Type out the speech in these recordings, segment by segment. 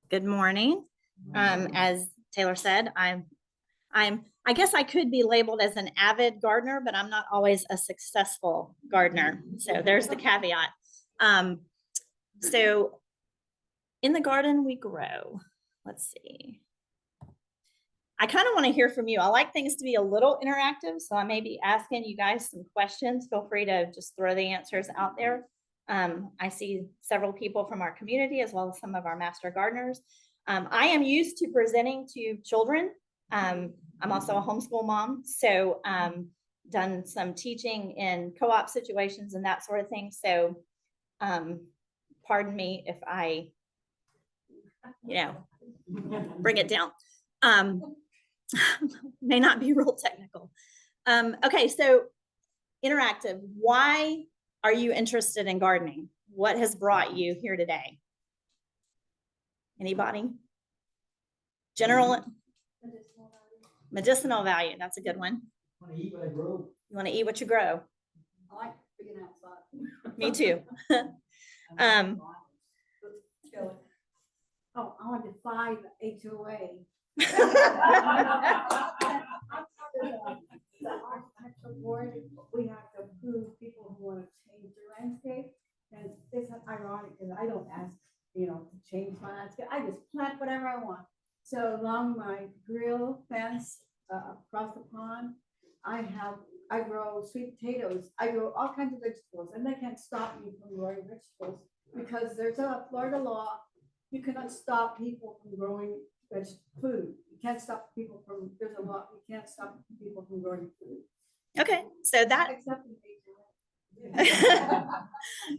Good morning. As Taylor said, I guess I could be labeled as an avid gardener, but I'm not always a successful gardener. So there's the caveat. So in the garden we grow. Let's see. I kind of want to hear from you. I like things to be a little interactive, so I may be asking you guys some questions. Feel free to just throw the answers out there. I see several people from our community as well as some of our master gardeners. I am used to presenting to children. I'm also a homeschool mom, so done some teaching in co-op situations and that sort of thing. So pardon me if I, bring it down. May not be real technical. Okay, so interactive. Why are you interested in gardening? What has brought you here today? Anybody? General medicinal value. That's a good one. I want to eat what I grow. You want to eat what you grow. I like being outside. Me too. Oh, I want to defy the HOA. The architectural board, we have to approve people who want to change their landscape. And it's ironic because I don't ask, to change my landscape. I just plant whatever I want. So along my grill fence across the pond, I grow sweet potatoes. I grow all kinds of vegetables, and they can't stop me from growing vegetables because there's a Florida law. You cannot stop people from growing food. You can't stop people from, there's a law, you can't stop people from growing food. Okay, so that. Except in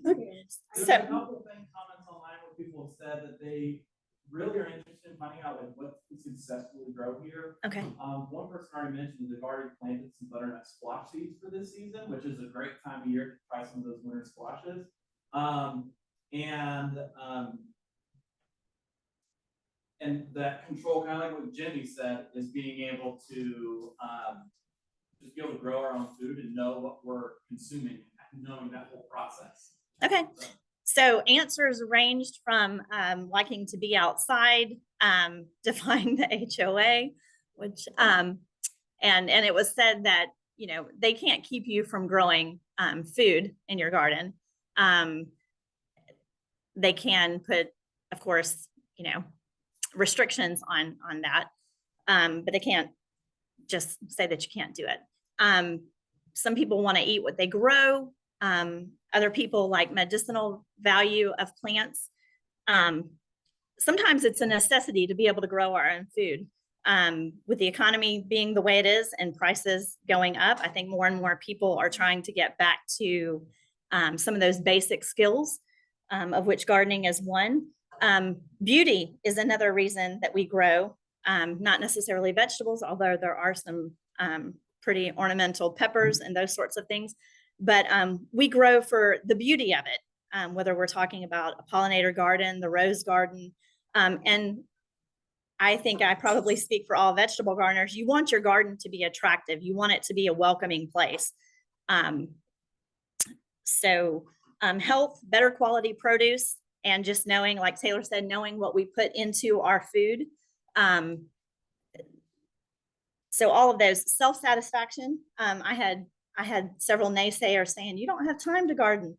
There's a couple of comments online where people have said that they really are interested in finding out what to successfully grow here. Okay. One person already mentioned they've already planted some butternut squash seeds for this season, which is a great time of year to try some of those winter squashes. And that control, kind of like what Jimmy said, is being able to just be able to grow our own food and know what we're consuming, knowing that whole process. Okay. So answers ranged from liking to be outside, defying the HOA, which and it was said that they can't keep you from growing food in your garden. They can put, of course, restrictions on that, but they can't just say that you can't do it. Some people want to eat what they grow. Other people like medicinal value of plants. Sometimes it's a necessity to be able to grow our own food. With the economy being the way it is and prices going up, I think more and more people are trying to get back to some of those basic skills, of which gardening is one. Beauty is another reason that we grow, not necessarily vegetables, although there are some pretty ornamental peppers and those sorts of things. But we grow for the beauty of it, whether we're talking about a pollinator garden, the rose garden. And I think I probably speak for all vegetable gardeners. You want your garden to be attractive. You want it to be a welcoming place. So health, better quality produce, and just knowing, like Taylor said, knowing what we put into our food. So all of those, self-satisfaction. I had several naysayers saying, you don't have time to garden.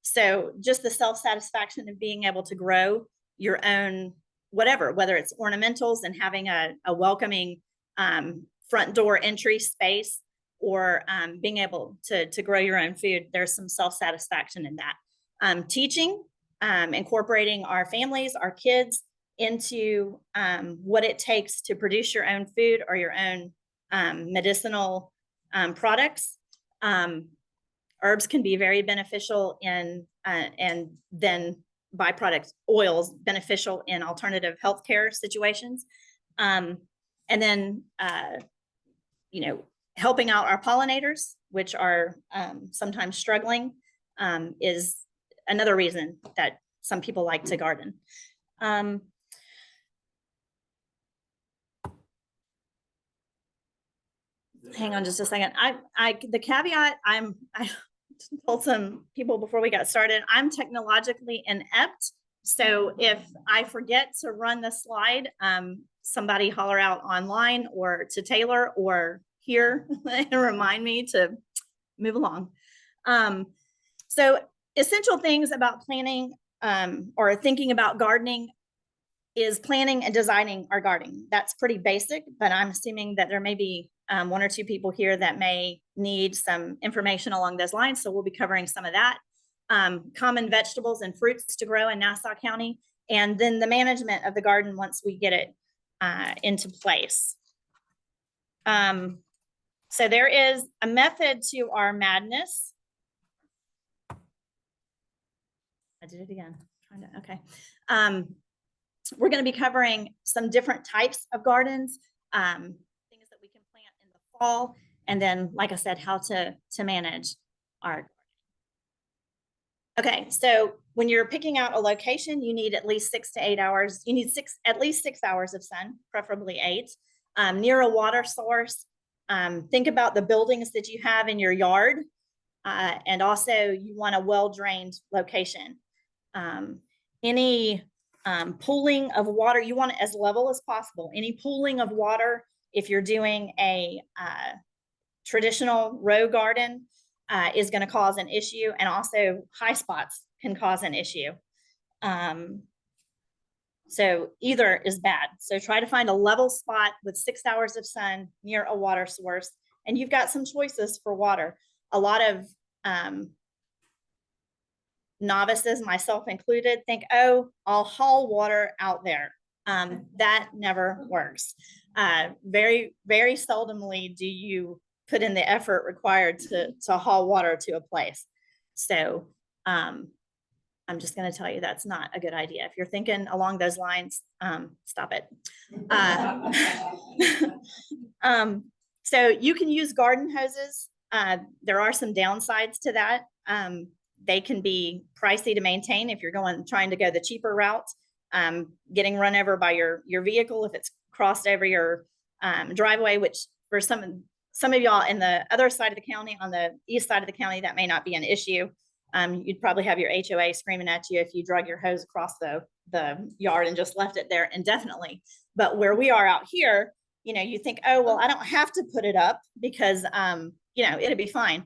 So just the self-satisfaction of being able to grow your own, whether it's ornamentals and having a welcoming front door entry space, or being able to grow your own food, there's some self-satisfaction in that. Teaching, incorporating our families, our kids into what it takes to produce your own food or your own medicinal products. Herbs can be very beneficial in, and then byproduct oils beneficial in alternative healthcare situations. And then, helping out our pollinators, which are sometimes struggling, is another reason that some people like to garden. Hang on just a second. The caveat, I told some people before we got started, I'm technologically inept, So if I forget to run the slide, somebody holler out online or to Taylor or here and remind me to move along. So essential things about planning or thinking about gardening is planning and designing our garden. That's pretty basic, but I'm assuming that there may be one or two people here that may need some information along those lines. So we'll be covering some of that. Common vegetables and fruits to grow in Nassau County, and then the management of the garden once we get it into place. So there is a method to our madness. I did it again. Okay. We're going to be covering some different types of gardens, things that we can plant in the fall, and then, like I said, how to manage our. Okay, so when you're picking out a location, you need at least 6 to 8 hours. You need at least 6 hours of sun, preferably 8, near a water source. Think about the buildings that you have in your yard, and also you want a well-drained location. Any pooling of water, you want it as level as possible. Any pooling of water, if you're doing a traditional row garden, is going to cause an issue, and also high spots can cause an issue. So either is bad. So try to find a level spot with 6 hours of sun near a water source, and you've got some choices for water. A lot of novices, myself included, think, oh, I'll haul water out there. That never works. Very, very seldomly do you put in the effort required to haul water to a place. So I'm just going to tell you that's not a good idea. If you're thinking along those lines, stop it. So you can use garden hoses. There are some downsides to that. They can be pricey to maintain if you're trying to go the cheaper route, getting run over by your vehicle if it's crossed over your driveway, which for some of y'all in the other side of the county, on the east side of the county, that may not be an issue. You'd probably have your HOA screaming at you if you drug your hose across the yard and just left it there indefinitely. But where we are out here, you think, oh, well, I don't have to put it up because, it'll be fine.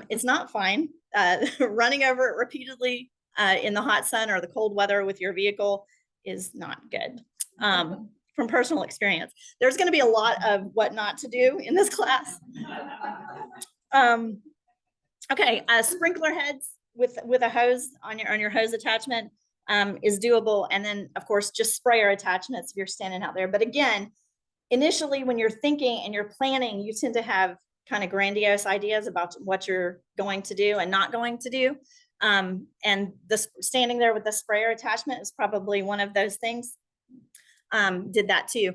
It's not fine. Running over it repeatedly in the hot sun or the cold weather with your vehicle is not good. From personal experience, there's going to be a lot of what not to do in this class. Okay, sprinkler heads with a hose on your hose attachment is doable, and then of course just sprayer attachments if you're standing out there. But again, initially when you're thinking and you're planning, you tend to have kind of grandiose ideas about what you're going to do and not going to do. And standing there with the sprayer attachment is probably one of those things. Did that too.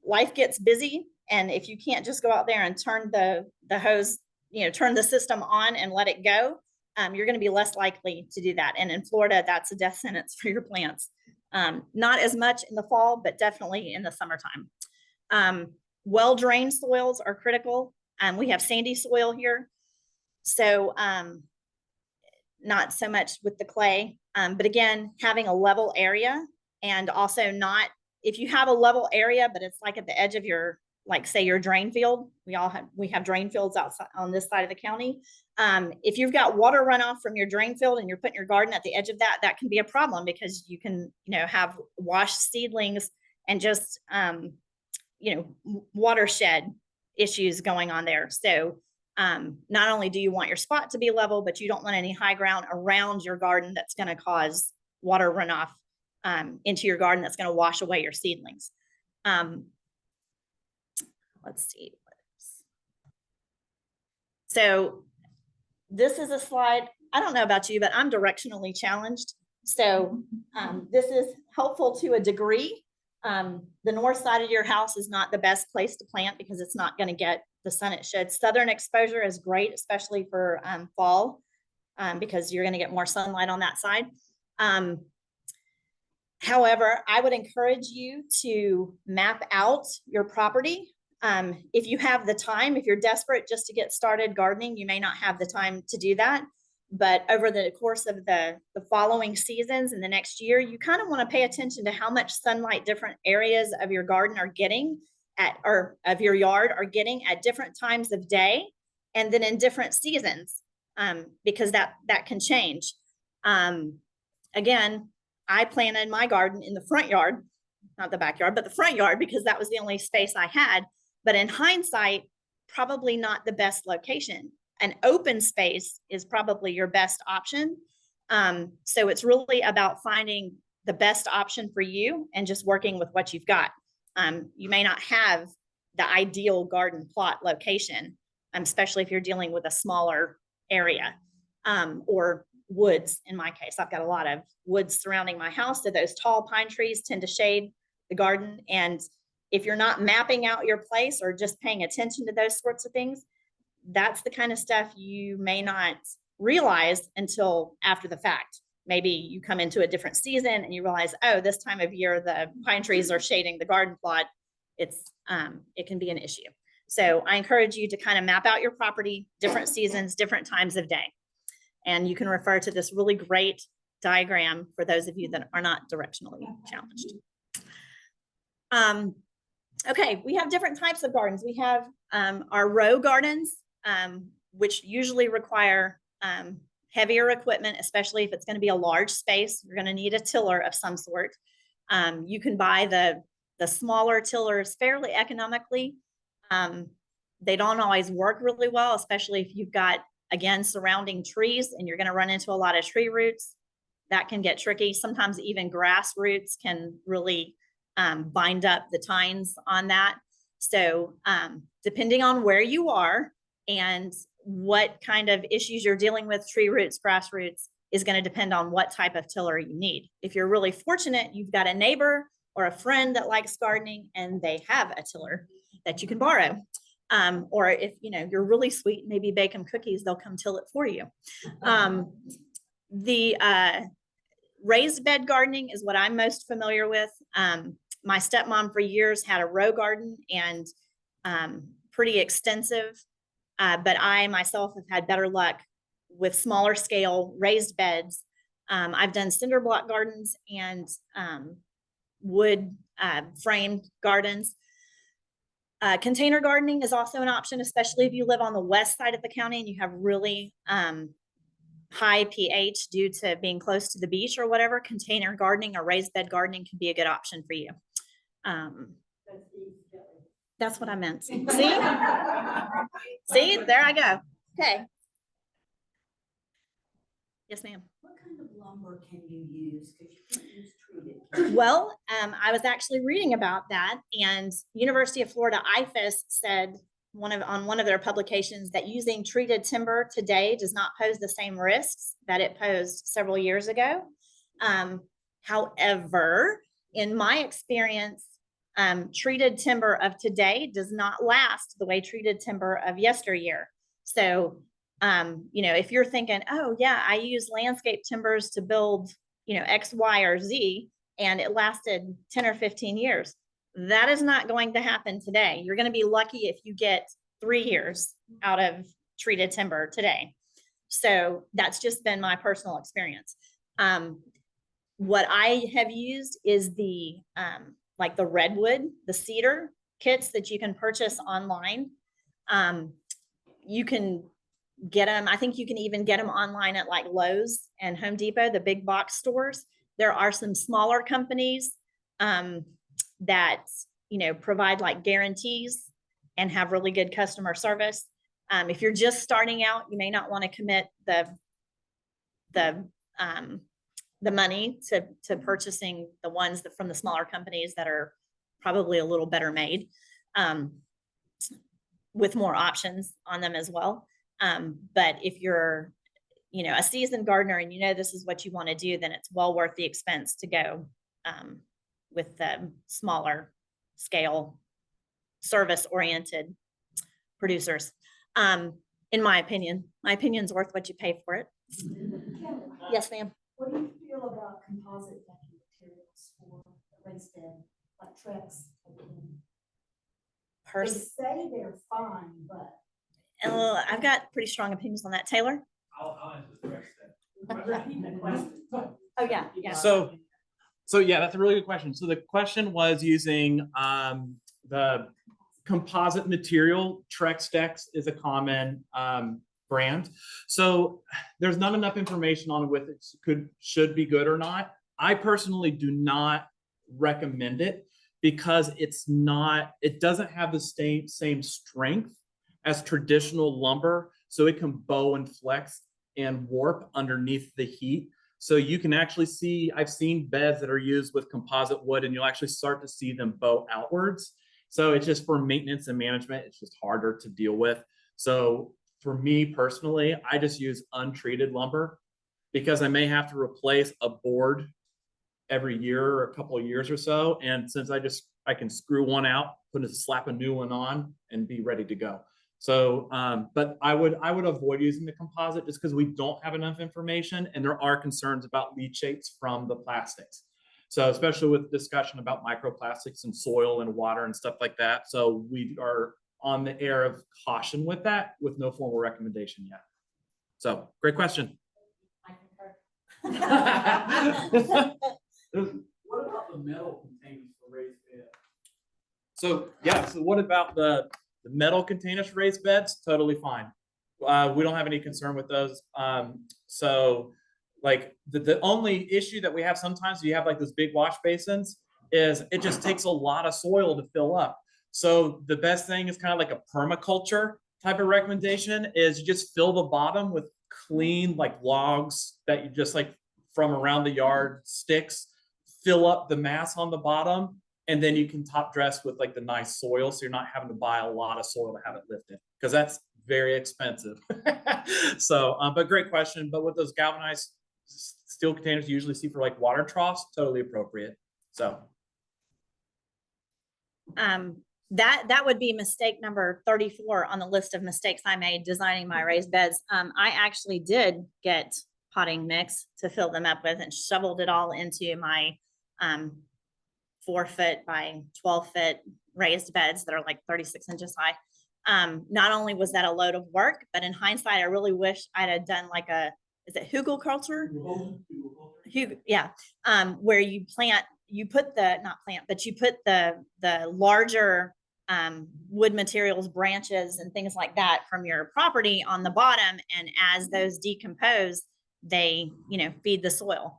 Life gets busy, and if you can't just go out there and turn the hose, turn the system on and let it go, you're going to be less likely to do that. And in Florida, that's a death sentence for your plants. Not as much in the fall, but definitely in the summertime. Well-drained soils are critical. We have sandy soil here, so not so much with the clay, but again, having a level area, and also not, if you have a level area, but it's like at the edge of your, like say your drain field, we have drain fields outside on this side of the county. If you've got water runoff from your drain field and you're putting your garden at the edge of that can be a problem, because you can, have washed seedlings and just, watershed issues going on there. So not only do you want your spot to be level, but you don't want any high ground around your garden that's going to cause water runoff into your garden that's going to wash away your seedlings. Let's see. So this is a slide. I don't know about you, but I'm directionally challenged. So this is helpful to a degree. The north side of your house is not the best place to plant because it's not going to get the sun it should. Southern exposure is great, especially for fall, because you're going to get more sunlight on that side. However, I would encourage you to map out your property. If you have the time, if you're desperate just to get started gardening, you may not have the time to do that. But over the course of the following seasons and the next year, you kind of want to pay attention to how much sunlight different areas of your garden are getting at, or of your yard are getting at different times of day, and then in different seasons, because that can change. Again, I planted my garden in the front yard, not the backyard, but the front yard, because that was the only space I had. But in hindsight, probably not the best location. An open space is probably your best option. So it's really about finding the best option for you and just working with what you've got. You may not have the ideal garden plot location, especially if you're dealing with a smaller area, or woods. In my case, I've got a lot of woods surrounding my house, so those tall pine trees tend to shade the garden. And if you're not mapping out your place or just paying attention to those sorts of things, that's the kind of stuff you may not realize until after the fact. Maybe you come into a different season and you realize, oh, this time of year, the pine trees are shading the garden plot. It can be an issue. So I encourage you to kind of map out your property, different seasons, different times of day. And you can refer to this really great diagram for those of you that are not directionally challenged. Okay, we have different types of gardens. We have our row gardens, which usually require heavier equipment, especially if it's going to be a large space. You're going to need a tiller of some sort. You can buy the smaller tillers fairly economically. They don't always work really well, especially if you've got, again, surrounding trees and you're going to run into a lot of tree roots. That can get tricky. Sometimes even grass roots can really bind up the tines on that. So depending on where you are and what kind of issues you're dealing with, tree roots, grass roots, is going to depend on what type of tiller you need. If you're really fortunate, you've got a neighbor or a friend that likes gardening and they have a tiller that you can borrow. Or if you're really sweet, maybe bake them cookies, they'll come till it for you. The raised bed gardening is what I'm most familiar with. My stepmom for years had a row garden and pretty extensive, but I myself have had better luck with smaller scale raised beds. I've done cinder block gardens and wood framed gardens. Container gardening is also an option, especially if you live on the west side of the county and you have really high pH due to being close to the beach or whatever. Container gardening or raised bed gardening can be a good option for you. That's what I meant. See? See, there I go. Okay. Yes, ma'am. What kind of lumber can you use? Because you can't use treated. Well, I was actually reading about that, and University of Florida IFAS said on one of their publications that using treated timber today does not pose the same risks that it posed several years ago. However, in my experience, treated timber of today does not last the way treated timber of yesteryear. So, if you're thinking, oh yeah, I use landscape timbers to build, X, Y, or Z, and it lasted 10 or 15 years, that is not going to happen today. You're going to be lucky if you get 3 years out of treated timber today. So that's just been my personal experience. What I have used is the like the redwood, the cedar kits that you can purchase online. You can get them. I think you can even get them online at like Lowe's and Home Depot, the big box stores. There are some smaller companies that, provide like guarantees and have really good customer service. If you're just starting out, you may not want to commit the money to purchasing the ones from the smaller companies that are probably a little better made, with more options on them as well. But if you're, a seasoned gardener and this is what you want to do, then it's well worth the expense to go with the smaller scale service-oriented producers. In my opinion's worth what you pay for it. Yes, ma'am. What do you feel about composite decking materials for the raised bed, like Trex? They say they're fine, but I've got pretty strong opinions on that. Taylor? I'll answer the rest then. Repeat the question. Oh, yeah. So yeah, that's a really good question. So the question was using the composite material. Trex Dex is a common brand. So there's not enough information on whether it should be good or not. I personally do not recommend it because it doesn't have the same strength as traditional lumber. So it can bow and flex and warp underneath the heat. So you can actually see, I've seen beds that are used with composite wood and you'll actually start to see them bow outwards. So it's just for maintenance and management, it's just harder to deal with. So for me personally, I just use untreated lumber because I may have to replace a board every year or a couple of years or so. And since I can screw one out, slap a new one on and be ready to go. So, but I would avoid using the composite just because we don't have enough information and there are concerns about leachates from the plastics. So especially with discussion about microplastics and soil and water and stuff like that. So we are on the air of caution with that with no formal recommendation yet. So great question. I concur. What about the metal containers for raised beds? So yeah, so what about the metal containers for raised beds? Totally fine. We don't have any concern with those. So like the only issue that we have sometimes you have like those big wash basins is it just takes a lot of soil to fill up. So the best thing is kind of like a permaculture type of recommendation is you just fill the bottom with clean like logs that you just like from around the yard, sticks, fill up the mass on the bottom, and then you can top dress with like the nice soil. So you're not having to buy a lot of soil to have it lifted because that's very expensive. So, but great question. But with those galvanized steel containers you usually see for like water troughs, totally appropriate. So. That would be mistake number 34 on the list of mistakes I made designing my raised beds. I actually did get potting mix to fill them up with and shoveled it all into my 4-foot by 12-foot raised beds that are like 36 inches high. Not only was that a load of work, but in hindsight, I really wish I'd have done like is it hugel culture? Yeah. Where you put the larger wood materials, branches and things like that from your property on the bottom. And as those decompose, they, feed the soil.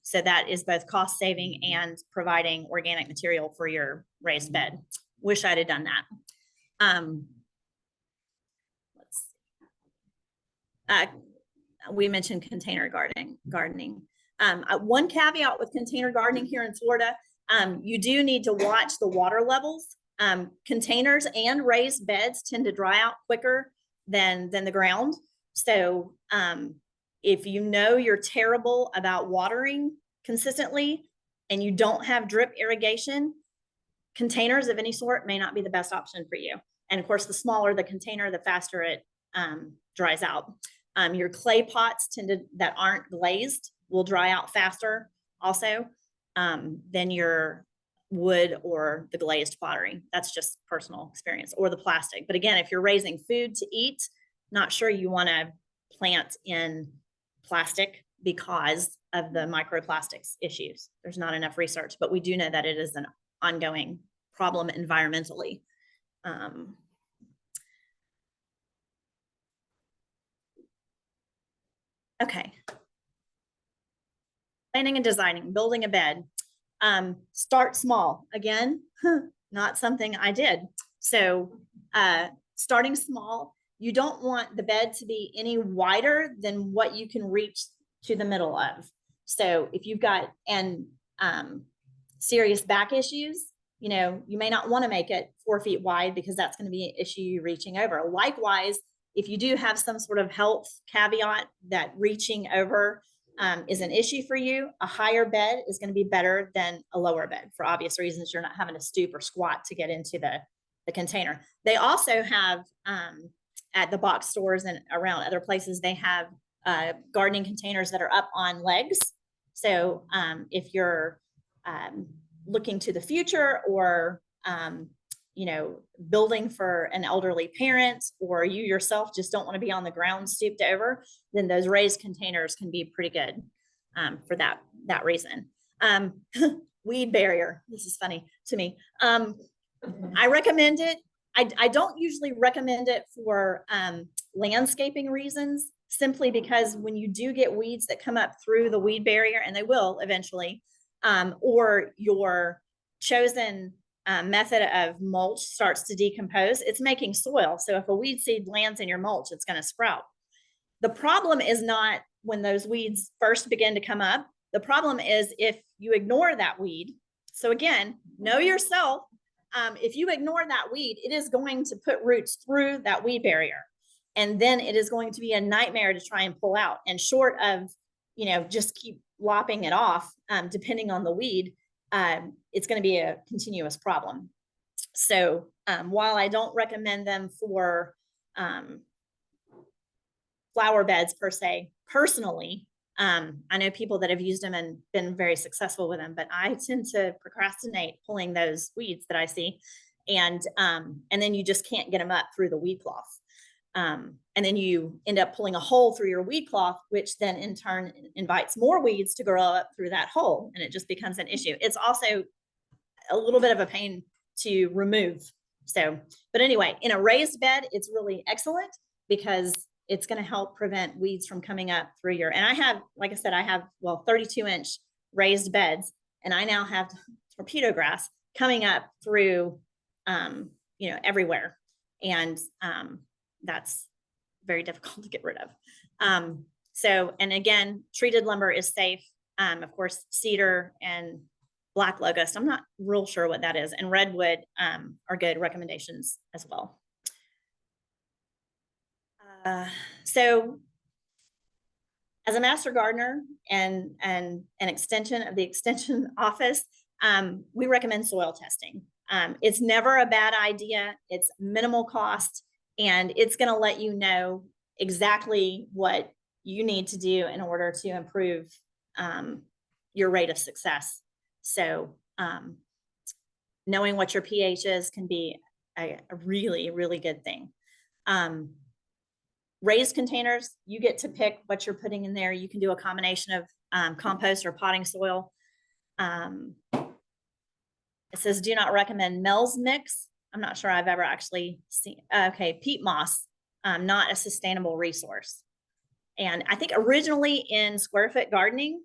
So that is both cost saving and providing organic material for your raised bed. Wish I'd have done that. Let's see. We mentioned container gardening. One caveat with container gardening here in Florida, you do need to watch the water levels. Containers and raised beds tend to dry out quicker than the ground. So if you're terrible about watering consistently and you don't have drip irrigation, containers of any sort may not be the best option for you. And of course, the smaller the container, the faster it dries out. Your clay pots that aren't glazed will dry out faster also than your wood or the glazed pottery. That's just personal experience, or the plastic. But again, if you're raising food to eat, not sure you want to plant in plastic because of the microplastics issues. There's not enough research, but we do know that it is an ongoing problem environmentally. Okay. Planning and designing, building a bed. Start small. Again, not something I did. So starting small, you don't want the bed to be any wider than what you can reach to the middle of. So if you've got serious back issues, you may not want to make it 4 feet wide because that's going to be an issue you're reaching over. Likewise, if you do have some sort of health caveat that reaching over is an issue for you, a higher bed is going to be better than a lower bed for obvious reasons. You're not having to stoop or squat to get into the container. They also have at the box stores and around other places, they have gardening containers that are up on legs. So if you're looking to the future or building for an elderly parent, or you yourself just don't want to be on the ground stooped over, then those raised containers can be pretty good for that reason. Weed barrier. This is funny to me. I recommend it. I don't usually recommend it for landscaping reasons, simply because when you do get weeds that come up through the weed barrier, and they will eventually, or your chosen method of mulch starts to decompose, it's making soil. So if a weed seed lands in your mulch, it's going to sprout. The problem is not when those weeds first begin to come up. The problem is if you ignore that weed. So again, know yourself. If you ignore that weed, it is going to put roots through that weed barrier. And then it is going to be a nightmare to try and pull out. And short of, just keep lopping it off, depending on the weed, it's going to be a continuous problem. So while I don't recommend them for flower beds per se, personally, I know people that have used them and been very successful with them, but I tend to procrastinate pulling those weeds that I see. And then you just can't get them up through the weed cloth. And then you end up pulling a hole through your weed cloth, which then in turn invites more weeds to grow up through that hole. And it just becomes an issue. It's also a little bit of a pain to remove. So, but anyway, in a raised bed, it's really excellent because it's going to help prevent weeds from coming up through your, and I have, like I said, 32-inch raised beds, and I now have torpedo grass coming up through, everywhere. And that's very difficult to get rid of. So, and again, treated lumber is safe. Of course, cedar and black locust, I'm not real sure what that is, and redwood are good recommendations as well. So as a master gardener and an extension of the extension office, we recommend soil testing. It's never a bad idea. It's minimal cost, and it's going to let you know exactly what you need to do in order to improve your rate of success. So knowing what your pH is can be a really, really good thing. Raised containers, you get to pick what you're putting in there. You can do a combination of compost or potting soil. It says, do not recommend Mel's mix. I'm not sure I've ever actually seen, okay, peat moss, not a sustainable resource. And I think originally in square foot gardening,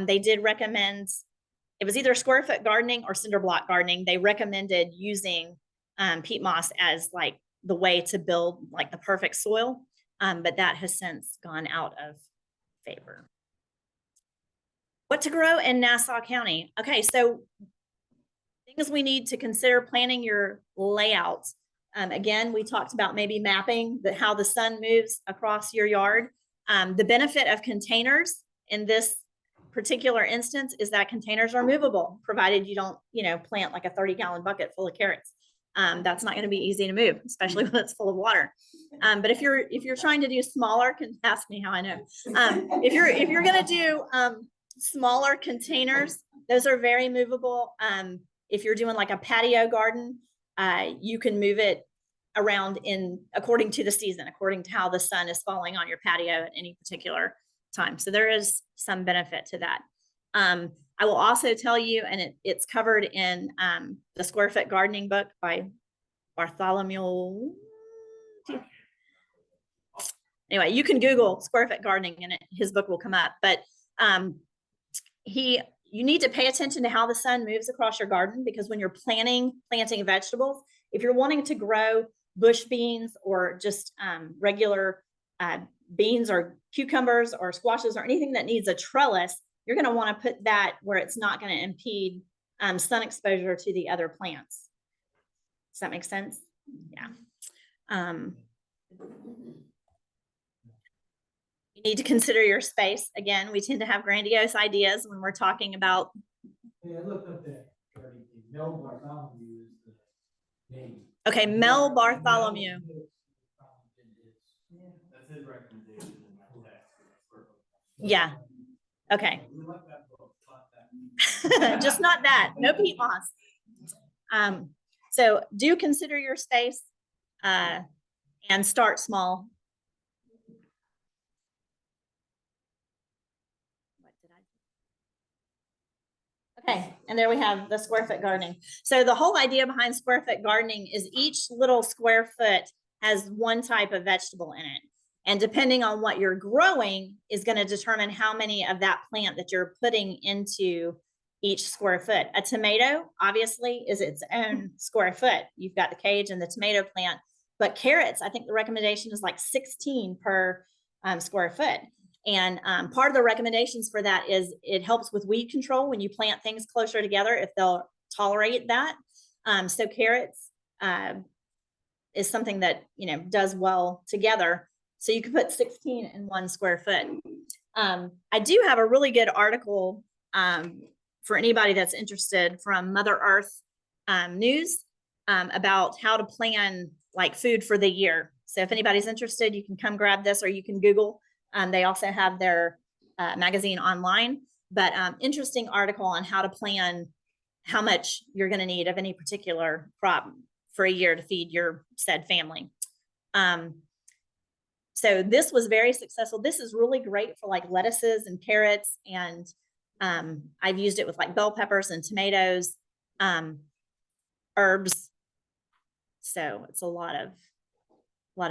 they did recommend, it was either square foot gardening or cinder block gardening. They recommended using peat moss as like the way to build like the perfect soil. But that has since gone out of favor. What to grow in Nassau County? Okay, so things we need to consider planning your layout. Again, we talked about maybe mapping how the sun moves across your yard. The benefit of containers in this particular instance is that containers are movable, provided you don't, plant like a 30-gallon bucket full of carrots. That's not going to be easy to move, especially when it's full of water. But if you're trying to do smaller, can ask me how I know. If you're going to do smaller containers, those are very movable. If you're doing like a patio garden, you can move it around according to the season, according to how the sun is falling on your patio at any particular time. So there is some benefit to that. I will also tell you, and it's covered in the Square Foot Gardening book by Bartholomew. Anyway, you can Google Square Foot Gardening and his book will come up. But you need to pay attention to how the sun moves across your garden, because when you're planting vegetables, if you're wanting to grow bush beans or just regular beans or cucumbers or squashes or anything that needs a trellis, you're going to want to put that where it's not going to impede sun exposure to the other plants. Does that make sense? Yeah. You need to consider your space. Again, we tend to have grandiose ideas when we're talking about. Yeah, I looked up that. Mel Bartholomew is the name. Okay, Mel Bartholomew. That's his recommendation in my text. Yeah. Okay. Just not that. No peat moss. So do consider your space and start small. What did I do? Okay, and there we have the square foot gardening. So the whole idea behind square foot gardening is each little square foot has one type of vegetable in it. And depending on what you're growing is going to determine how many of that plant that you're putting into each square foot. A tomato, obviously, is its own square foot. You've got the cage and the tomato plant. But carrots, I think the recommendation is like 16 per square foot. And part of the recommendations for that is it helps with weed control when you plant things closer together, if they'll tolerate that. So carrots is something that, you know, does well together. So you could put 16 in 1 square foot. I do have a really good article for anybody that's interested from Mother Earth News about how to plan like food for the year. So if anybody's interested, you can come grab this, or you can Google. They also have their magazine online, but interesting article on how to plan how much you're going to need of any particular crop for a year to feed your said family. So this was very successful. This is really great for like lettuces and carrots, and I've used it with like bell peppers and tomatoes, herbs. So it's a lot of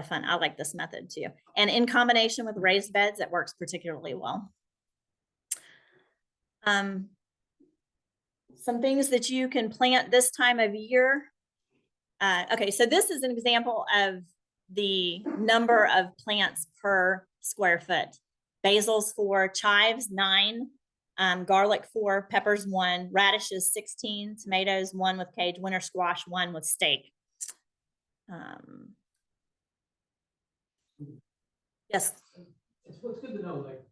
fun. I like this method too. And in combination with raised beds, it works particularly well. Some things that you can plant this time of year. Okay, so this is an example of the number of plants per square foot. Basil's 4, chives 9, garlic 4, peppers 1, radishes 16, tomatoes 1 with cage, winter squash 1 with stake. Yes. It's what's good to know, like,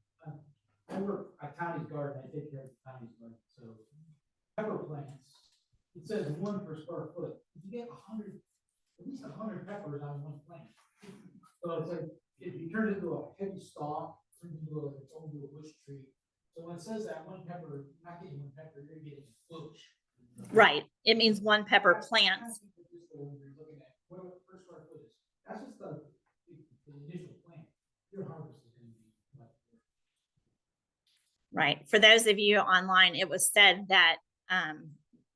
I work at County's Garden, I take care of County's Garden, so pepper plants, it says 1 per square foot. If you get 100, at least 100 peppers on 1 plant. So it's like, if you turn it into a heavy stalk, turns into its own little bush tree. So when it says that 1 pepper, you're not getting 1 pepper, you're getting a bush. Right. It means 1 pepper plants. What per square foot is. That's just the initial plant. Your harvest is going to be much more. Right. For those of you online, it was said that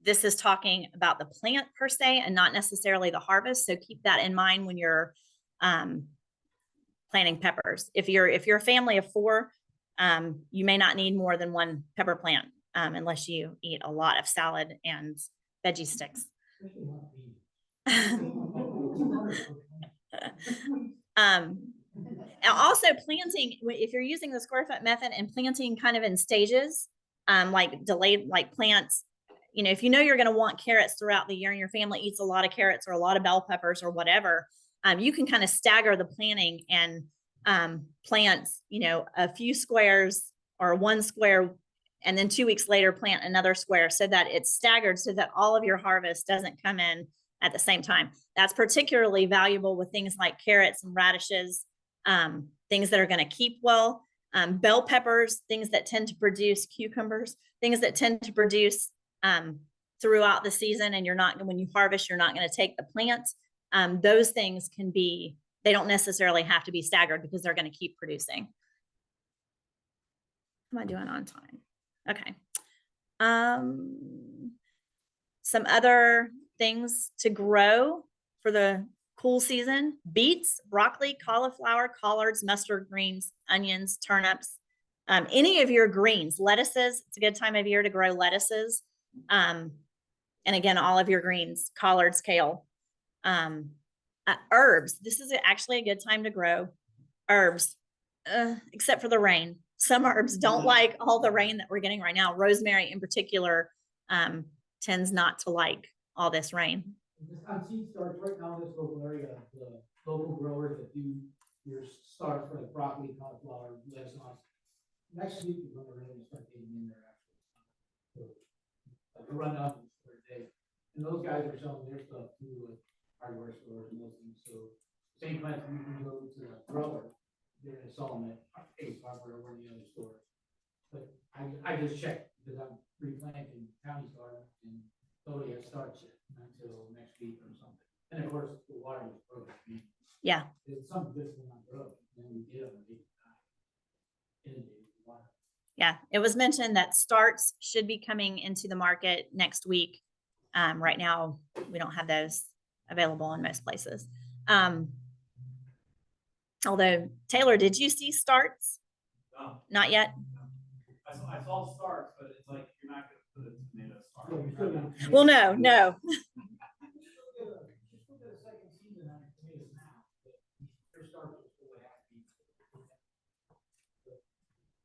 this is talking about the plant per se and not necessarily the harvest. So keep that in mind when you're planting peppers. If you're a family of 4, you may not need more than 1 pepper plant unless you eat a lot of salad and veggie sticks. Also planting, if you're using the square foot method and planting kind of in stages, like delayed, like plants, you know, if you know you're going to want carrots throughout the year and your family eats a lot of carrots or a lot of bell peppers or whatever, you can kind of stagger the planting and plant, you know, a few squares or 1 square, and then 2 weeks later plant another square so that it's staggered so that all of your harvest doesn't come in at the same time. That's particularly valuable with things like carrots and radishes, things that are going to keep well, bell peppers, things that tend to produce, cucumbers, things that tend to produce throughout the season, and you're not, when you harvest, you're not going to take the plants. Those things can be, they don't necessarily have to be staggered because they're going to keep producing. How am I doing on time? Okay. Some other things to grow for the cool season: beets, broccoli, cauliflower, collards, mustard greens, onions, turnips, any of your greens, lettuces. It's a good time of year to grow lettuces. And again, all of your greens, collards, kale, herbs. This is actually a good time to grow herbs, except for the rain. Some herbs don't like all the rain that we're getting right now. Rosemary in particular tends not to like all this rain. On seed starts right now in this local area, the local growers that do your starts for like broccoli, cauliflower, lettuce, next week is when they're really start getting in there actually. So, like a rundown for a day. And those guys are selling their stuff to like hardware stores and those things. So same plants you can go to a grower, they're gonna sell them at Ace Hardware or one of the other stores. But I just checked because I'm replanting County's Garden and nobody has starts yet until next week. of course, the water was broken. Yeah. It's some of this will not grow, then we get them, and they inundated with water. Yeah, it was mentioned that starts should be coming into the market next week. Right now, we don't have those available in most places. Although, Taylor, did you see starts? No, Not yet? I saw starts, but it's like, you're not gonna put a tomato start. So we still get- Well, no. You still get a second season on your tomatoes now, but your start will still have to be.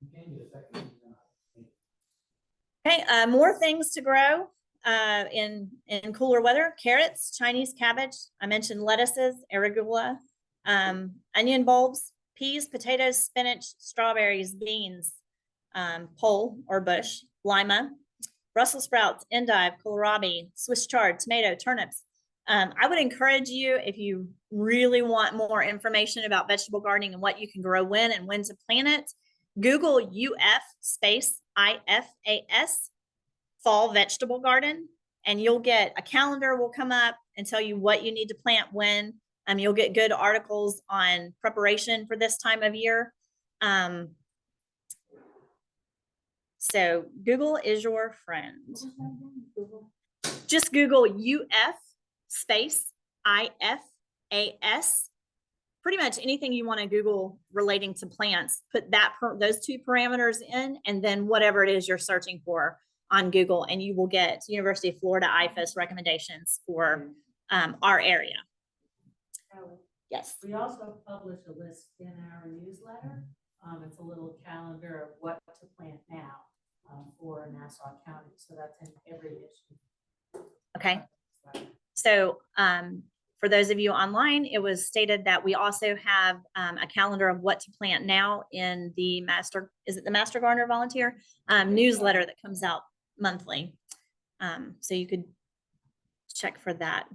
You can get a second season on it. Okay, more things to grow in cooler weather. Carrots, Chinese cabbage. I mentioned lettuces, arugula, onion bulbs, peas, potatoes, spinach, strawberries, beans, pole or bush, lima, Brussels sprouts, endive, kohlrabi, Swiss chard, tomato, turnips. I would encourage you, if you really want more information about vegetable gardening and what you can grow when and when to plant it, Google UF space IFAS fall vegetable garden, and you'll get a calendar will come up and tell you what you need to plant when. You'll get good articles on preparation for this time of year. So Google is your friend. Just Google UF space IFAS. Pretty much anything you want to Google relating to plants, put those two parameters in, and then whatever it is you're searching for on Google, and you will get University of Florida IFAS recommendations for our area. Kelly, Yes. we also publish a list in our newsletter. It's a little calendar of what to plant now for Nassau County. So that's in every issue. Okay. So for those of you online, it was stated that we also have a calendar of what to plant now in the is it the Master Gardener Volunteer newsletter that comes out monthly. So you could check for that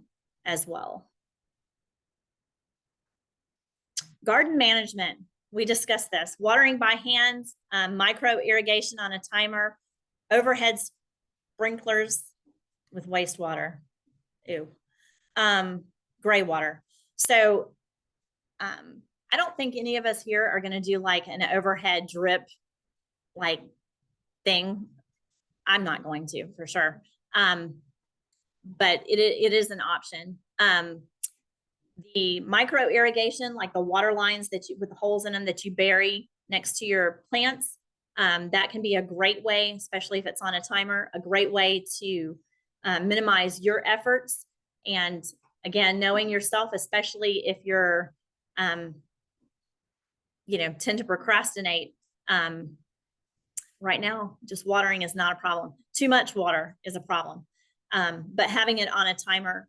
as well. Garden management. We discussed this. Watering by hand, micro irrigation on a timer, overhead sprinklers with wastewater. Ew. Gray water. So I don't think any of us here are going to do like an overhead drip like thing. I'm not going to, for sure. But it is an option. The micro irrigation, like the water lines that you with the holes in them that you bury next to your plants, that can be a great way, especially if it's on a timer, a great way to minimize your efforts. And again, knowing yourself, especially if you're, tend to procrastinate. Right now, just watering is not a problem. Too much water is a problem. But having it on a timer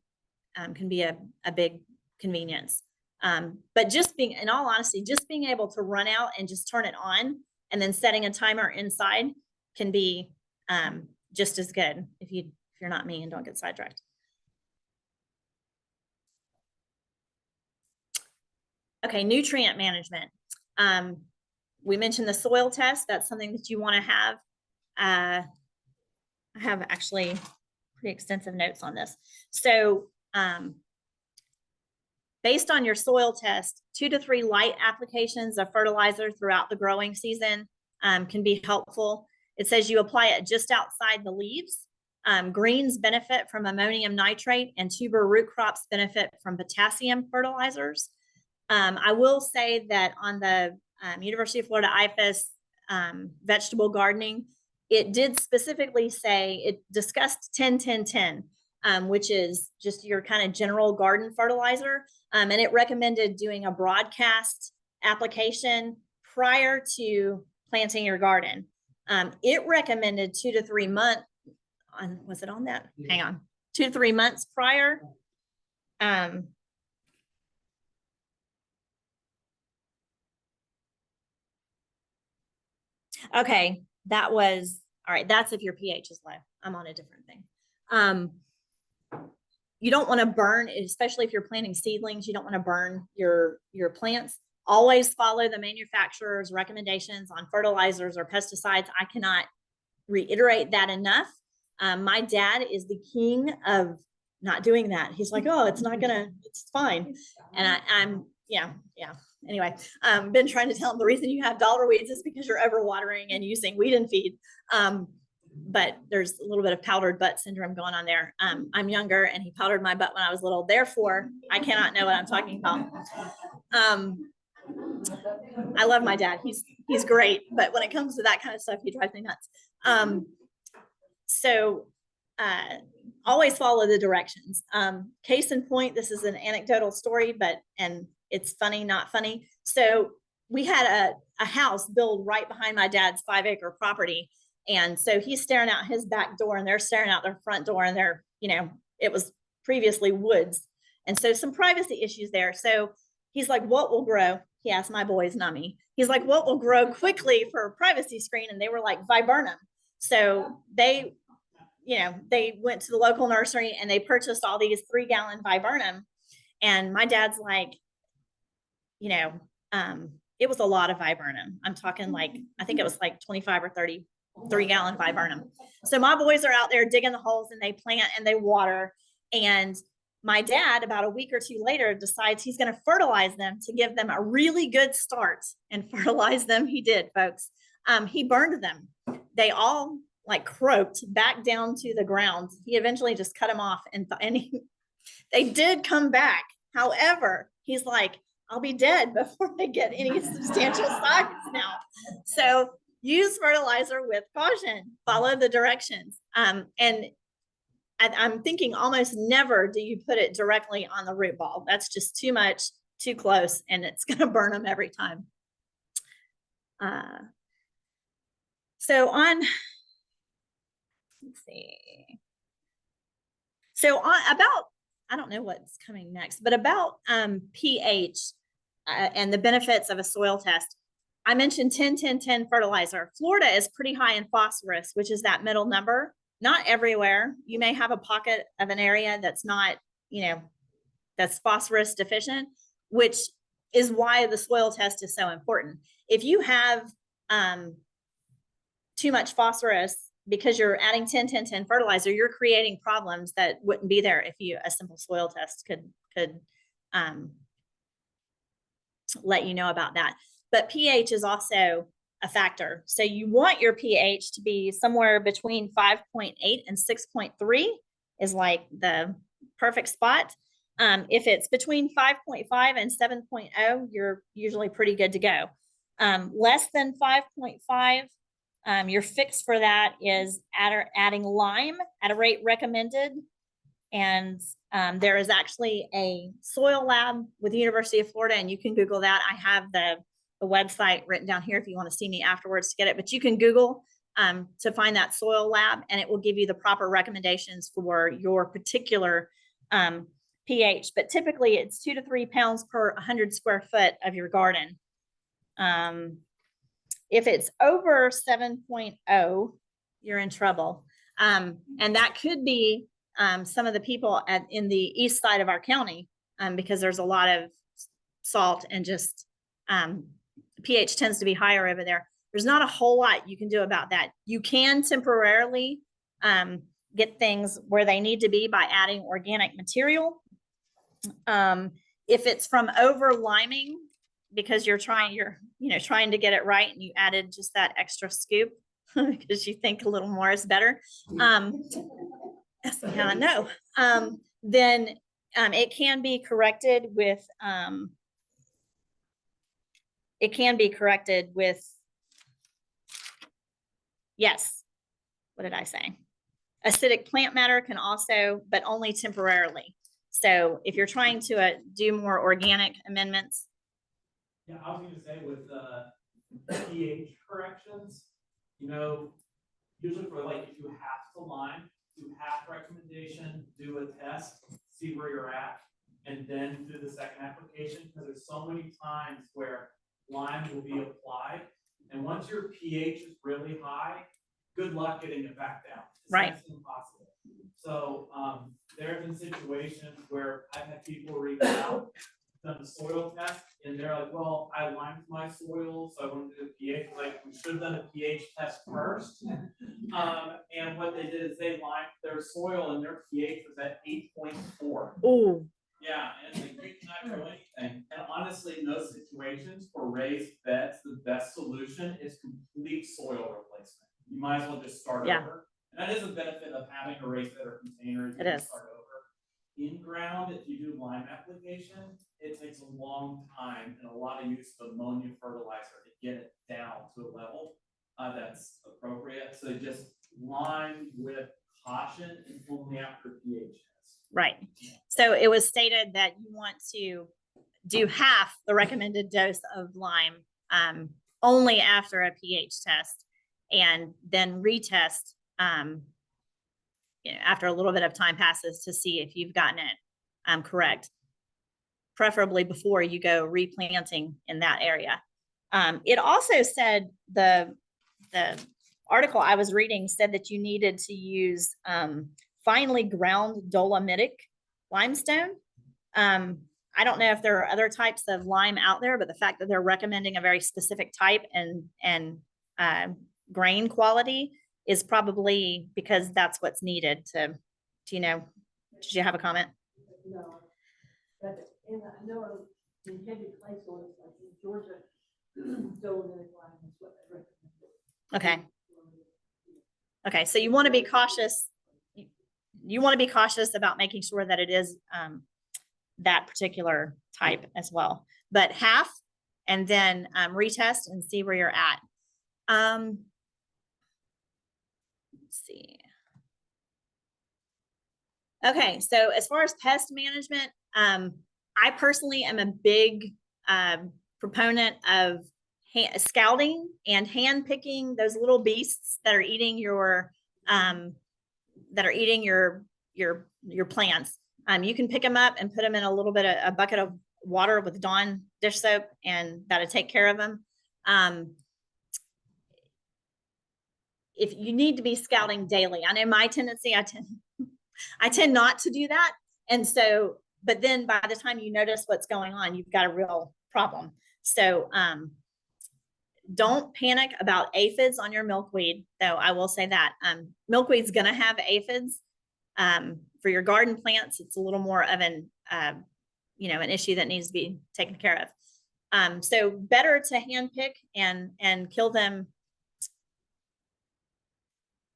can be a big convenience. But just being, in all honesty, just being able to run out and just turn it on and then setting a timer inside can be just as good if you're not me and don't get sidetracked. Okay, nutrient management. We mentioned the soil test. That's something that you want to have. I have actually pretty extensive notes on this. So based on your soil test, 2 to 3 light applications of fertilizer throughout the growing season can be helpful. It says you apply it just outside the leaves. Greens benefit from ammonium nitrate, and tuber root crops benefit from potassium fertilizers. I will say that on the University of Florida IFAS vegetable gardening, it did specifically say, it discussed 10-10-10, which is just your kind of general garden fertilizer. And it recommended doing a broadcast application prior to planting your garden. It recommended 2 to 3 months was it on that? Yeah. Hang on. 2 to 3 months prior. Okay, that was, all right, that's if your pH is low. I'm on a different thing. You don't want to burn, especially if you're planting seedlings, you don't want to burn your plants. Always follow the manufacturer's recommendations on fertilizers or pesticides. I cannot reiterate that enough. My dad is the king of not doing that. He's like, oh, it's not gonna, it's fine. And yeah. Anyway, been trying to tell him the reason you have dollar weeds is because you're overwatering and using weed and feed. But there's a little bit of powdered butt syndrome going on there. I'm younger and he powdered my butt when I was little. Therefore, I cannot know what I'm talking about. I love my dad. He's great. But when it comes to that kind of stuff, he drives me nuts. Always follow the directions. Case in point, this is an anecdotal story, and it's funny, not funny. So we had a house built right behind my dad's 5-acre property. And so he's staring out his back door and they're staring out their front door, and they're, it was previously woods. And so some privacy issues there. So he's like, what will grow? He asked my boys, not me. He's like, what will grow quickly for a privacy screen? And they were like, viburnum. So they went to the local nursery and they purchased all these 3-gallon viburnum. And my dad's like, it was a lot of viburnum. I'm talking I think it was like 25 or 30 3-gallon viburnum. So my boys are out there digging the holes and they plant and they water. And my dad, about a week or two later, decides he's going to fertilize them to give them a really good start, and fertilize them. He did, folks. He burned them. They all croaked back down to the ground. He eventually just cut them off, and they did come back. However, he's like, I'll be dead before they get any substantial size now. So use fertilizer with caution, follow the directions. And I'm thinking almost never do you put it directly on the root ball. That's just too much, too close, and it's going to burn them every time. So on, let's see. So on about, I don't know what's coming next, but about pH and the benefits of a soil test. I mentioned 10-10-10 fertilizer. Florida is pretty high in phosphorus, which is that middle number. Not everywhere. You may have a pocket of an area that's not, that's phosphorus deficient, which is why the soil test is so important. If you have too much phosphorus because you're adding 10-10-10 fertilizer, you're creating problems that wouldn't be there if a simple soil test could let you know about that. But pH is also a factor. So you want your pH to be somewhere between 5.8 and 6.3 is like the perfect spot. If it's between 5.5 and 7.0, you're usually pretty good to go. Less than 5.5, your fix for that is adding lime at a rate recommended. And there is actually a soil lab with the University of Florida, and you can Google that. I have the website written down here if you want to see me afterwards to get it, but you can Google to find that soil lab, and it will give you the proper recommendations for your particular pH. But typically it's 2 to 3 pounds per 100 square foot of your garden. If it's over 7.0, you're in trouble. And that could be some of the people in the east side of our county, because there's a lot of salt and just pH tends to be higher over there. There's not a whole lot you can do about that. You can temporarily get things where they need to be by adding organic material. If it's from over liming, because you're trying to get it right, and you added just that extra scoop because you think a little more is better. Yeah, no. Then it can be corrected with yes. What did I say? Acidic plant matter can also, but only temporarily. So if you're trying to do more organic amendments. Yeah, I was going to say with pH corrections, usually for if you have to lime, do half recommendation, do a test, see where you're at, and then do the second application, because there's so many times where lime will be applied, and once your pH is really high, good luck getting it back down. Right. It's impossible. So there have been situations where I've had people reach out, done the soil test, and they're like, well, I limed my soil, so I want to do a pH. Like, we should have done a pH test first. And what they did is they lined their soil and their pH was at 8.4. Oh, Yeah, and like you cannot grow anything. And honestly, in those situations for raised beds, the best solution is complete soil replacement. You might as well just start Yeah. over. And that is a benefit of having a raised bed or container. You It can is. start over. In ground, if you do lime application, it takes a long time and a lot of use of ammonia fertilizer to get it down to a level that's appropriate. So just lime with caution and only after pH test. right. So it was stated that you want to do half the recommended dose of lime only after a pH test, and then retest after a little bit of time passes to see if you've gotten it correct, preferably before you go replanting in that area. It also said the article I was reading said that you needed to use finely ground dolomitic limestone. I don't know if there are other types of lime out there, but the fact that they're recommending a very specific type and grain quality is probably because that's what's needed to, did you have a comment? No, but I know the intended place was like in Georgia, Dolomitic lime is what they recommend. Okay. Okay, so you want to be cautious. You want to be cautious about making sure that it is that particular type as well. But half, and then retest and see where you're at. Let's see. Okay, so as far as pest management, I personally am a big proponent of scouting and hand picking those little beasts that are eating your plants. You can pick them up and put them in a bucket of water with Dawn dish soap, and that'll take care of them. If you need to be scouting daily, I know my tendency, I tend not to do that. And so, but then by the time you notice what's going on, you've got a real problem. So don't panic about aphids on your milkweed, though I will say that milkweed's gonna have aphids. For your garden plants, it's a little more of an issue that needs to be taken care of. So better to hand pick and kill them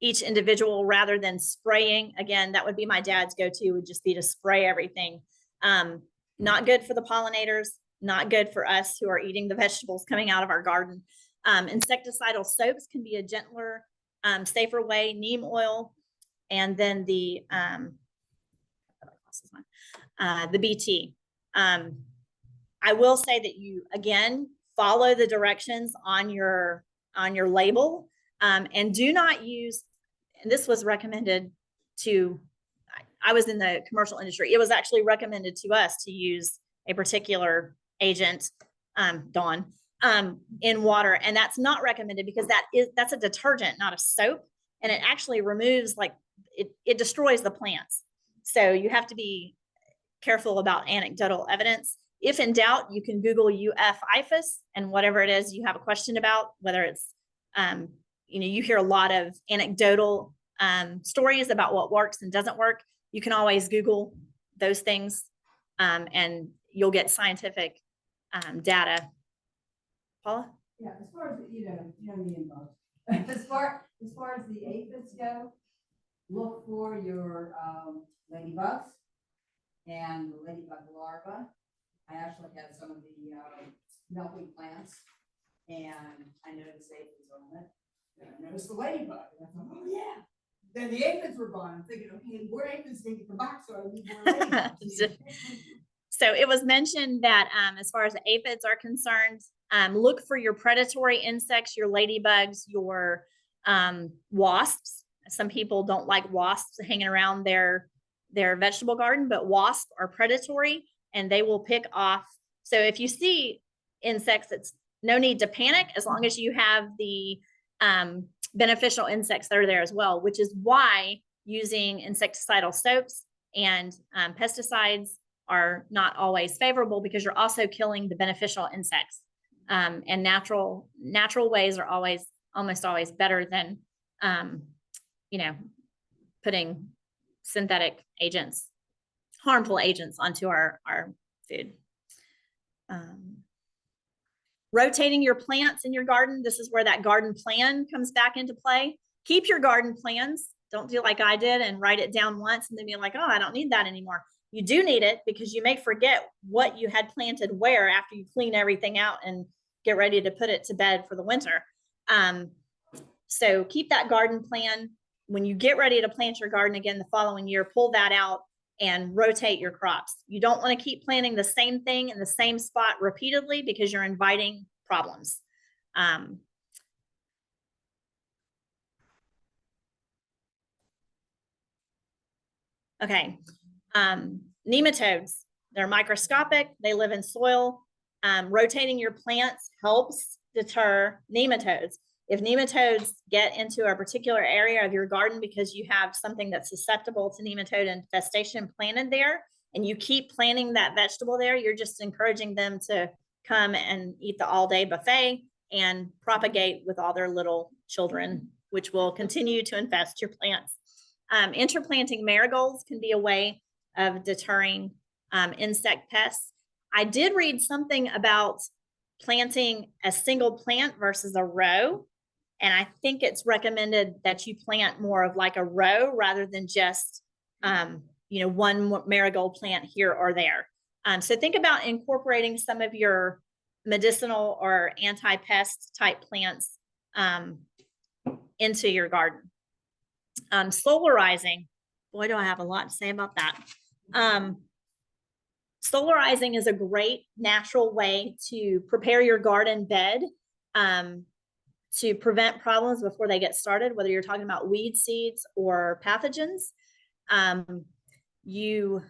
each individual rather than spraying. Again, that would be my dad's go-to, would just be to spray everything. Not good for the pollinators, not good for us who are eating the vegetables coming out of our garden. Insecticidal soaps can be a gentler, safer way. Neem oil, and then the BT. I will say that you again follow the directions on your label, and do not use. And this was recommended to. I was in the commercial industry. It was actually recommended to us to use a particular agent, Dawn, in water, and that's not recommended because that's a detergent, not a soap, and it actually removes, like, it destroys the plants. So you have to be careful about anecdotal evidence. If in doubt, you can Google IFAS and whatever it is you have a question about, whether it's you hear a lot of anecdotal stories about what works and doesn't work. You can always Google those things, and you'll get scientific data. Paula? Yeah, as far as, me involved. As far as the aphids go, look for your ladybugs and the ladybug larvae. I actually had some of the milkweed plants, and I noticed aphids on it. And I noticed the ladybug, and I thought, oh yeah. Then the aphids were gone. I'm thinking, okay, more aphids need to come back, so I need more ladybugs. So it was mentioned that as far as the aphids are concerned, look for your predatory insects, your ladybugs, your wasps. Some people don't like wasps hanging around their vegetable garden, but wasps are predatory and they will pick off. So if you see insects, it's no need to panic as long as you have the beneficial insects that are there as well, which is why using insecticidal soaps and pesticides are not always favorable, because you're also killing the beneficial insects. And natural ways are almost always better than you know, putting synthetic agents, harmful agents onto our food. Rotating your plants in your garden. This is where that garden plan comes back into play. Keep your garden plans. Don't do like I did and write it down once and then be like, oh, I don't need that anymore. You do need it because you may forget what you had planted where after you clean everything out and get ready to put it to bed for the winter. So keep that garden plan. When you get ready to plant your garden again the following year, pull that out and rotate your crops. You don't want to keep planting the same thing in the same spot repeatedly because you're inviting problems. Okay, nematodes, they're microscopic, they live in soil. Rotating your plants helps deter nematodes. If nematodes get into a particular area of your garden because you have something that's susceptible to nematode infestation planted there, and you keep planting that vegetable there, you're just encouraging them to come and eat the all-day buffet and propagate with all their little children, which will continue to infest your plants. Interplanting marigolds can be a way of deterring insect pests. I did read something about planting a single plant versus a row. And I think it's recommended that you plant more of like a row rather than just, one marigold plant here or there. So think about incorporating some of your medicinal or anti-pest type plants into your garden. Solarizing, boy, do I have a lot to say about that. Solarizing is a great natural way to prepare your garden bed to prevent problems before they get started, whether you're talking about weed seeds or pathogens. You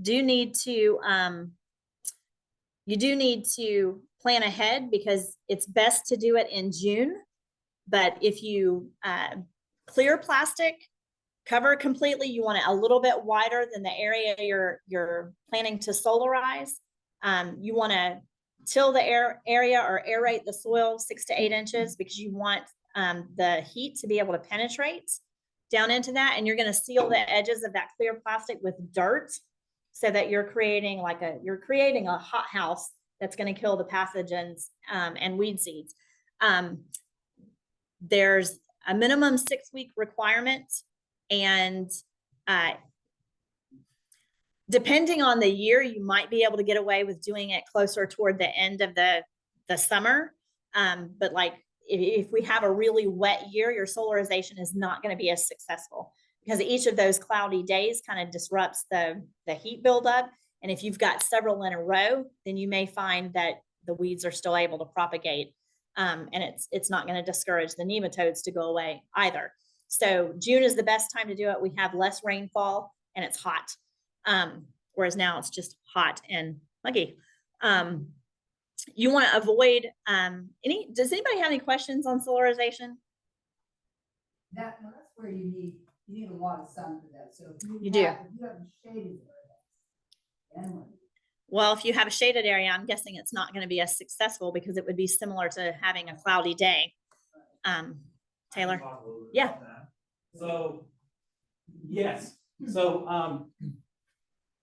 do need to plan ahead because it's best to do it in June. But if you clear plastic, cover it completely, you want it a little bit wider than the area you're planning to solarize. You want to till the area or aerate the soil 6 to 8 inches because you want the heat to be able to penetrate down into that. And you're going to seal the edges of that clear plastic with dirt so that you're creating a hothouse that's going to kill the pathogens and weed seeds. There's a minimum 6-week requirement, and depending on the year, you might be able to get away with doing it closer toward the end of the summer. But like if we have a really wet year, your solarization is not going to be as successful because each of those cloudy days kind of disrupts the heat buildup. And if you've got several in a row, then you may find that the weeds are still able to propagate. And it's not going to discourage the nematodes to go away either. So June is the best time to do it. We have less rainfall and it's hot. Whereas now it's just hot and muggy. You want to avoid does anybody have any questions on solarization? That's where you need a lot of sun for that. So if You have a shaded area, well, if you have a shaded area, I'm guessing it's not going to be as successful because it would be similar to having a cloudy day. Taylor? Yeah. So, yes. So,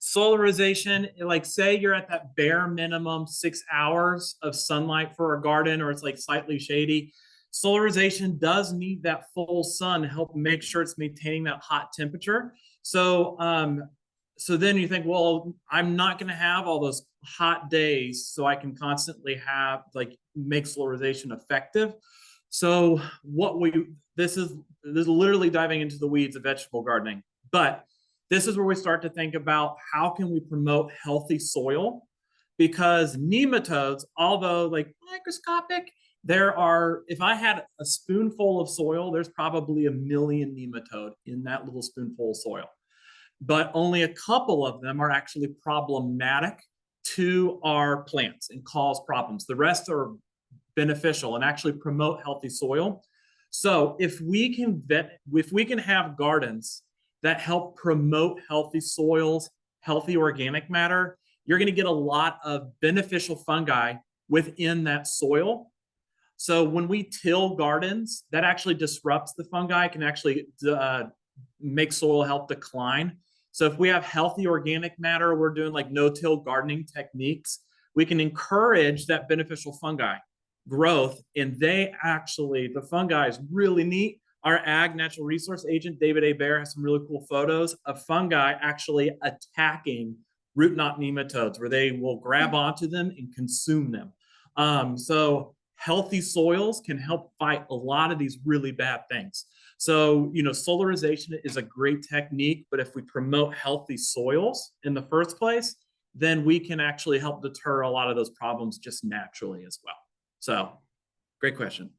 solarization, like say you're at that bare minimum 6 hours of sunlight for a garden, or it's like slightly shady. Solarization does need that full sun to help make sure it's maintaining that hot temperature. So, so then you think, well, I'm not going to have all those hot days, so I can constantly make solarization effective. So this is literally diving into the weeds of vegetable gardening, but this is where we start to think about how can we promote healthy soil, because nematodes, although like microscopic, if I had a spoonful of soil, there's probably 1 million nematode in that little spoonful of soil. But only a couple of them are actually problematic to our plants and cause problems. The rest are beneficial and actually promote healthy soil. So if we can have gardens that help promote healthy soils, healthy organic matter, you're going to get a lot of beneficial fungi within that soil. So when we till gardens, that actually disrupts the fungi, can actually make soil health decline. So if we have healthy organic matter, we're doing like no-till gardening techniques, we can encourage that beneficial fungi growth. And the fungi is really neat. Our ag natural resource agent, David A. Bear, has some really cool photos of fungi actually attacking root knot nematodes, where they will grab onto them and consume them. So healthy soils can help fight a lot of these really bad things. So, solarization is a great technique, but if we promote healthy soils in the first place, then we can actually help deter a lot of those problems just naturally as well. So, great question.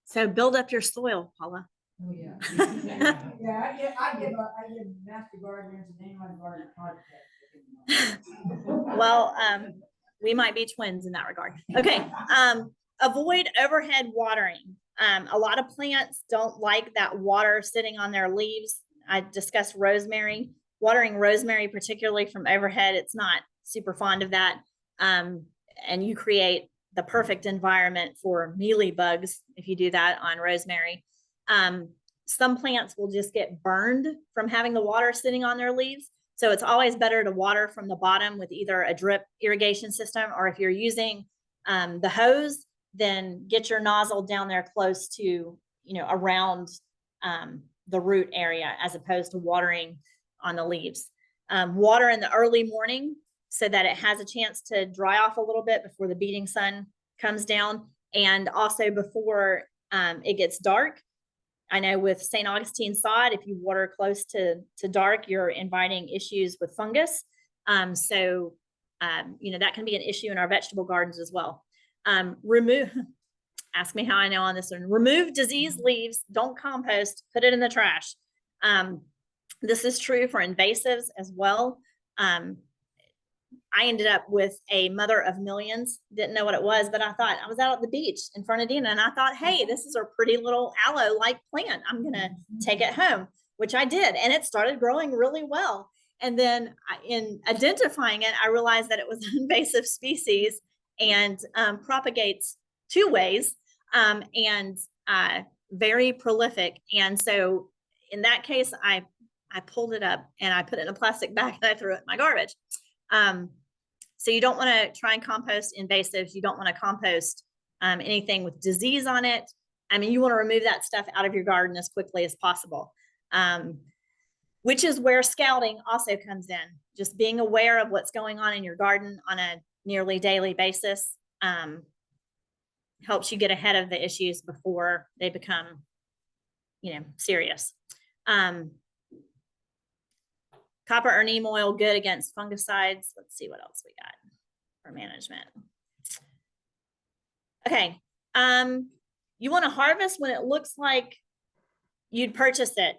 So build up your soil, Paula. Oh, yeah. Yeah, I give master gardeners and anyone garden project. Well, we might be twins in that regard. Okay. Avoid overhead watering. A lot of plants don't like that water sitting on their leaves. I discussed rosemary. Watering rosemary, particularly from overhead, it's not super fond of that. And you create the perfect environment for mealy bugs if you do that on rosemary. Some plants will just get burned from having the water sitting on their leaves. So it's always better to water from the bottom with either a drip irrigation system, or if you're using the hose, then get your nozzle down there close to, around the root area, as opposed to watering on the leaves. Water in the early morning so that it has a chance to dry off a little bit before the beating sun comes down, and also before it gets dark. I know with St. Augustine sod, if you water close to dark, you're inviting issues with fungus. So that can be an issue in our vegetable gardens as well. Ask me how I know on this one. Remove diseased leaves, don't compost, put it in the trash. This is true for invasives as well. I ended up with a mother of millions, didn't know what it was, but I thought, I was out at the beach in Fernandina, and I thought, hey, this is a pretty little aloe-like plant. I'm going to take it home, which I did. And it started growing really well. And then in identifying it, I realized that it was an invasive species and propagates two ways and very prolific. And so in that case, I pulled it up and I put it in a plastic bag and I threw it in my garbage. So you don't want to try and compost invasives. You don't want to compost anything with disease on it. I mean, you want to remove that stuff out of your garden as quickly as possible, which is where scouting also comes in. Just being aware of what's going on in your garden on a nearly daily basis helps you get ahead of the issues before they become, serious. Copper or neem oil, good against fungicides. Let's see what else we got for management. Okay. You want to harvest when it looks like you'd purchase it.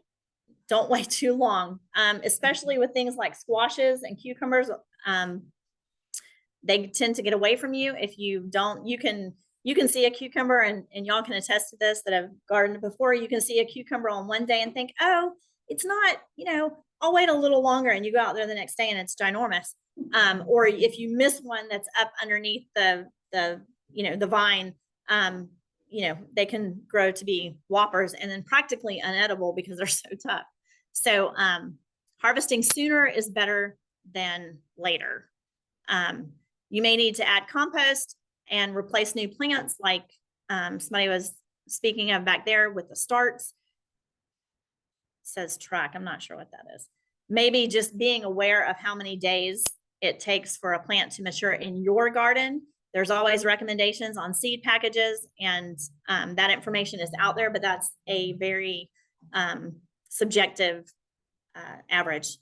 Don't wait too long, especially with things like squashes and cucumbers. They tend to get away from you if you don't. You can see a cucumber, and y'all can attest to this that have gardened before. You can see a cucumber on one day and think, oh, it's not, I'll wait a little longer, and you go out there the next day and it's ginormous. Or if you miss one that's up underneath the vine, they can grow to be whoppers and then practically unedible because they're so tough. So harvesting sooner is better than later. You may need to add compost and replace new plants like somebody was speaking of back there with the starts. Says track. I'm not sure what that is. Maybe just being aware of how many days it takes for a plant to mature in your garden. There's always recommendations on seed packages, and that information is out there, but that's a very subjective average.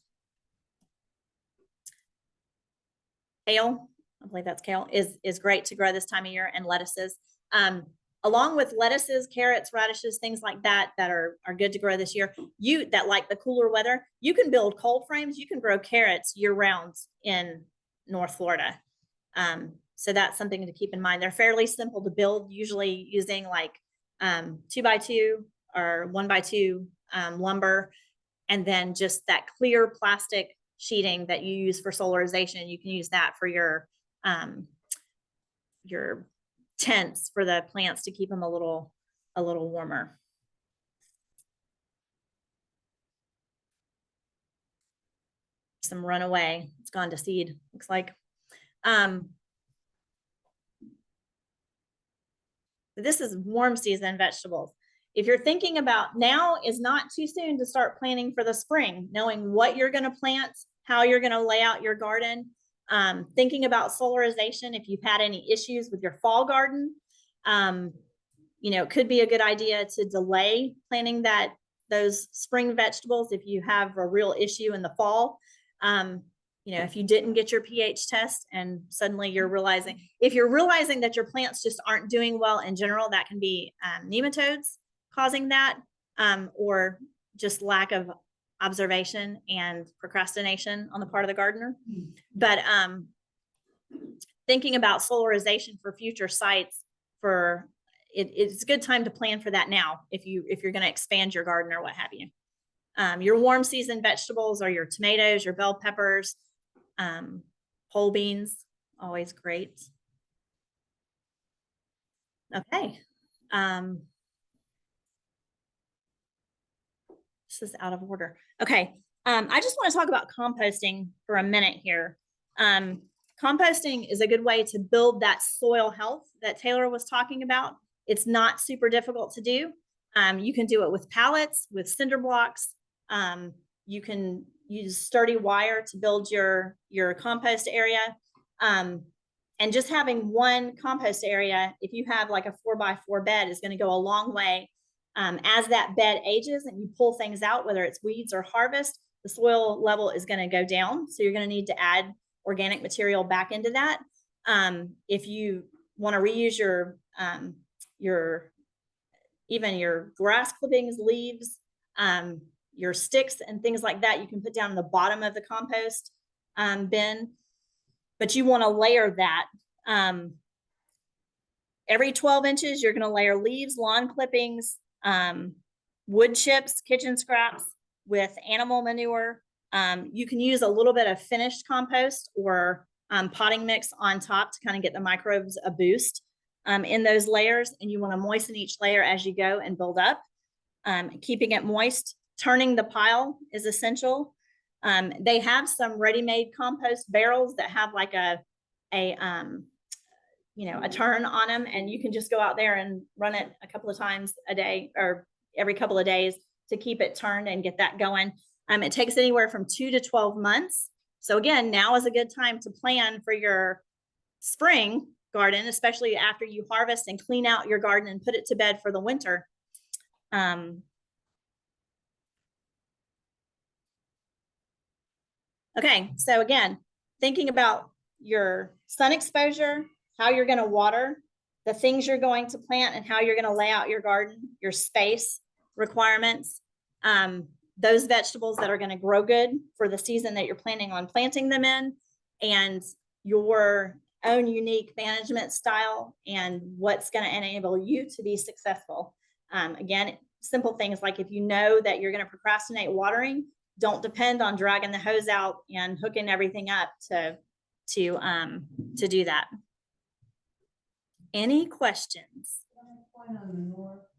Kale, I believe that's kale, is great to grow this time of year, and lettuces. Along with lettuces, carrots, radishes, things like that are good to grow this year. That like the cooler weather, you can build cold frames. You can grow carrots year round in North Florida. So that's something to keep in mind. They're fairly simple to build, usually using like 2x2 or 1x2 lumber, and then just that clear plastic sheeting that you use for solarization. You can use that for your your tents for the plants to keep them a little warmer. Some runaway, it's gone to seed, looks like. This is warm season vegetables. If you're thinking about, now is not too soon to start planning for the spring, knowing what you're going to plant, how you're going to lay out your garden, thinking about solarization. If you've had any issues with your fall garden, you know, it could be a good idea to delay planting those spring vegetables if you have a real issue in the fall. You know, if you didn't get your pH test and suddenly you're realizing, if you're realizing that your plants just aren't doing well in general, that can be nematodes causing that, or just lack of observation and procrastination on the part of the gardener. But thinking about solarization for future sites, it's a good time to plan for that now if you're going to expand your garden or what have you. Your warm season vegetables are your tomatoes, your bell peppers, whole beans, always great. Okay. This is out of order. Okay. I just want to talk about composting for a minute here. Composting is a good way to build that soil health that Taylor was talking about. It's not super difficult to do. You can do it with pallets, with cinder blocks. You can use sturdy wire to build your compost area. And just having one compost area, if you have like a 4x4 bed, is going to go a long way. As that bed ages and you pull things out, whether it's weeds or harvest, the soil level is going to go down. So you're going to need to add organic material back into that. If you want to reuse even your grass clippings, leaves, your sticks and things like that, you can put down in the bottom of the compost bin, but you want to layer that. Every 12 inches, you're going to layer leaves, lawn clippings, wood chips, kitchen scraps with animal manure. You can use a little bit of finished compost or potting mix on top to kind of get the microbes a boost in those layers. And you want to moisten each layer as you go and build up. Keeping it moist. Turning the pile is essential. They have some ready-made compost barrels that have like a turn on them, and you can just go out there and run it a couple of times a day or every couple of days to keep it turned and get that going. It takes anywhere from 2 to 12 months. So again, now is a good time to plan for your spring garden, especially after you harvest and clean out your garden and put it to bed for the winter. Okay, so again, thinking about your sun exposure, how you're going to water, the things you're going to plant, and how you're going to lay out your garden, your space requirements, those vegetables that are going to grow good for the season that you're planning on planting them in, and your own unique management style and what's going to enable you to be successful. Again, simple things like if you know that you're going to procrastinate watering, don't depend on dragging the hose out and hooking everything up to do that. Any questions? Point on the north